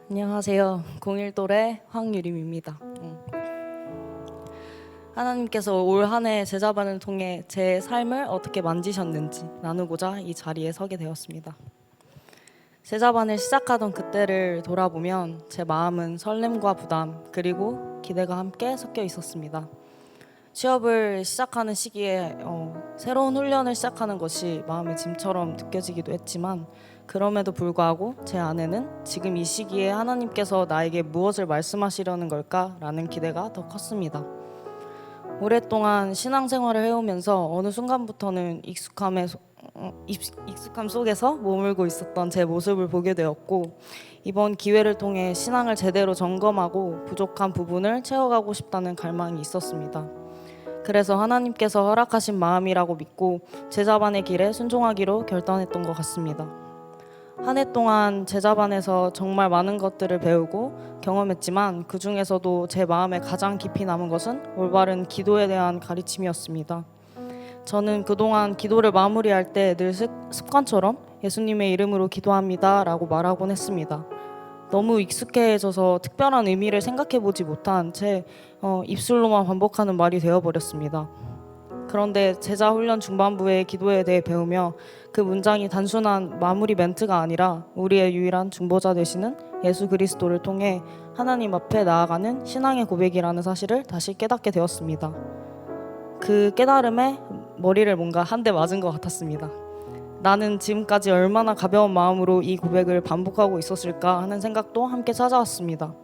안녕하세요. 01돌의 황유림입니다. 하나님께서 올 한 해 제자반을 통해 제 삶을 어떻게 만지셨는지 나누고자 이 자리에 서게 되었습니다. 제자반을 시작하던 그때를 돌아보면 제 마음은 설렘과 부담 그리고 기대가 함께 섞여 있었습니다. 취업을 시작하는 시기에 새로운 훈련을 시작하는 것이 마음의 짐처럼 느껴지기도 했지만 그럼에도 불구하고 제 안에는 지금 이 시기에 하나님께서 나에게 무엇을 말씀하시려는 걸까라는 기대가 더 컸습니다. 오랫동안 신앙생활을 해오면서 어느 순간부터는 익숙함 속에서 머물고 있었던 제 모습을 보게 되었고, 이번 기회를 통해 신앙을 제대로 점검하고 부족한 부분을 채워가고 싶다는 갈망이 있었습니다. 그래서 하나님께서 허락하신 마음이라고 믿고 제자반의 길에 순종하기로 결단했던 것 같습니다. 한 해 동안 제자반에서 정말 많은 것들을 배우고 경험했지만 그 중에서도 제 마음에 가장 깊이 남은 것은 올바른 기도에 대한 가르침이었습니다. 저는 그동안 기도를 마무리할 때 늘 습관처럼 예수님의 이름으로 기도합니다 라고 말하곤 했습니다. 너무 익숙해져서 특별한 의미를 생각해보지 못한 채 입술로만 반복하는 말이 되어버렸습니다. 그런데 제자 훈련 중반부의 기도에 대해 배우며 그 문장이 단순한 마무리 멘트가 아니라 우리의 유일한 중보자 되시는 예수 그리스도를 통해 하나님 앞에 나아가는 신앙의 고백이라는 사실을 다시 깨닫게 되었습니다. 그 깨달음에 머리를 뭔가 한 대 맞은 것 같았습니다. 나는 지금까지 얼마나 가벼운 마음으로 이 고백을 반복하고 있었을까 하는 생각도 함께 찾아왔습니다.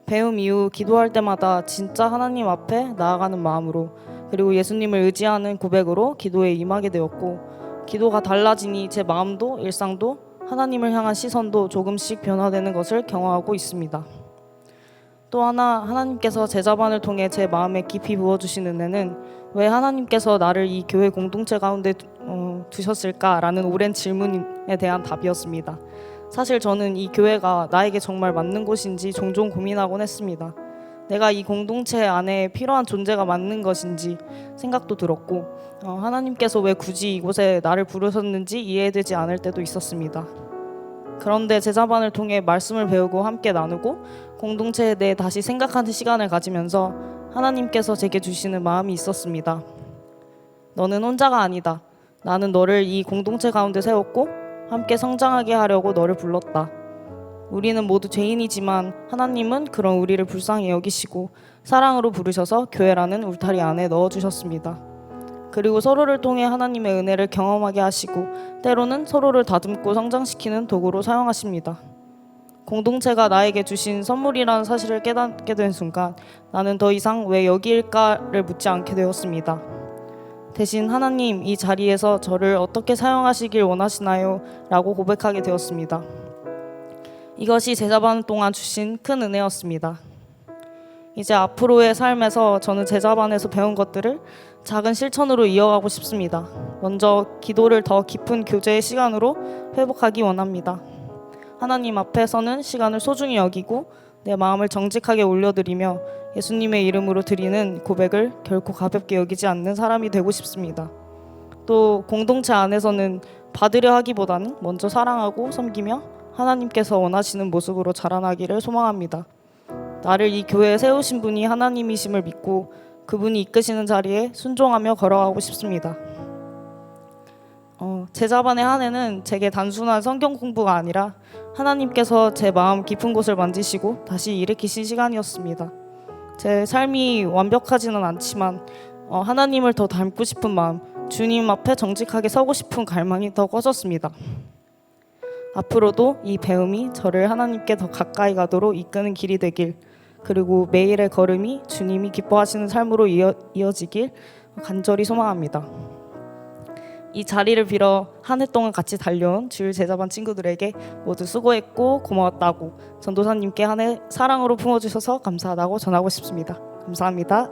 배움 이후 기도할 때마다 진짜 하나님 앞에 나아가는 마음으로 그리고 예수님을 의지하는 고백으로 기도에 임하게 되었고, 기도가 달라지니 제 마음도 일상도 하나님을 향한 시선도 조금씩 변화되는 것을 경험하고 있습니다. 또 하나, 하나님께서 제자반을 통해 제 마음에 깊이 부어주신 은혜는 왜 하나님께서 나를 이 교회 공동체 가운데 두셨을까라는 오랜 질문에 대한 답이었습니다. 사실 저는 이 교회가 나에게 정말 맞는 곳인지 종종 고민하곤 했습니다. 내가 이 공동체 안에 필요한 존재가 맞는 것인지 생각도 들었고, 하나님께서 왜 굳이 이곳에 나를 부르셨는지 이해되지 않을 때도 있었습니다. 그런데 제자반을 통해 말씀을 배우고 함께 나누고 공동체에 대해 다시 생각하는 시간을 가지면서 하나님께서 제게 주시는 마음이 있었습니다. 너는 혼자가 아니다. 나는 너를 이 공동체 가운데 세웠고 함께 성장하게 하려고 너를 불렀다. 우리는 모두 죄인이지만 하나님은 그런 우리를 불쌍히 여기시고 사랑으로 부르셔서 교회라는 울타리 안에 넣어주셨습니다. 그리고 서로를 통해 하나님의 은혜를 경험하게 하시고 때로는 서로를 다듬고 성장시키는 도구로 사용하십니다. 공동체가 나에게 주신 선물이라는 사실을 깨닫게 된 순간 나는 더 이상 왜 여기일까를 묻지 않게 되었습니다. 대신 하나님, 이 자리에서 저를 어떻게 사용하시길 원하시나요? 라고 고백하게 되었습니다. 이것이 제자반 동안 주신 큰 은혜였습니다. 이제 앞으로의 삶에서 저는 제자반에서 배운 것들을 작은 실천으로 이어가고 싶습니다. 먼저 기도를 더 깊은 교제의 시간으로 회복하기 원합니다. 하나님 앞에 서는 시간을 소중히 여기고 내 마음을 정직하게 올려드리며 예수님의 이름으로 드리는 고백을 결코 가볍게 여기지 않는 사람이 되고 싶습니다. 또 공동체 안에서는 받으려 하기보다는 먼저 사랑하고 섬기며 하나님께서 원하시는 모습으로 자라나기를 소망합니다. 나를 이 교회에 세우신 분이 하나님이심을 믿고 그분이 이끄시는 자리에 순종하며 걸어가고 싶습니다. 제자반의 한 해는 제게 단순한 성경 공부가 아니라 하나님께서 제 마음 깊은 곳을 만지시고 다시 일으키신 시간이었습니다. 제 삶이 완벽하지는 않지만 하나님을 더 닮고 싶은 마음, 주님 앞에 정직하게 서고 싶은 갈망이 더 커졌습니다. 앞으로도 이 배움이 저를 하나님께 더 가까이 가도록 이끄는 길이 되길, 그리고 매일의 걸음이 주님이 기뻐하시는 삶으로 이어지길 간절히 소망합니다. 이 자리를 빌어 한 해 동안 같이 달려온 주일 제자반 친구들에게 모두 수고했고 고마웠다고, 전도사님께 한 해 사랑으로 품어주셔서 감사하다고 전하고 싶습니다. 감사합니다.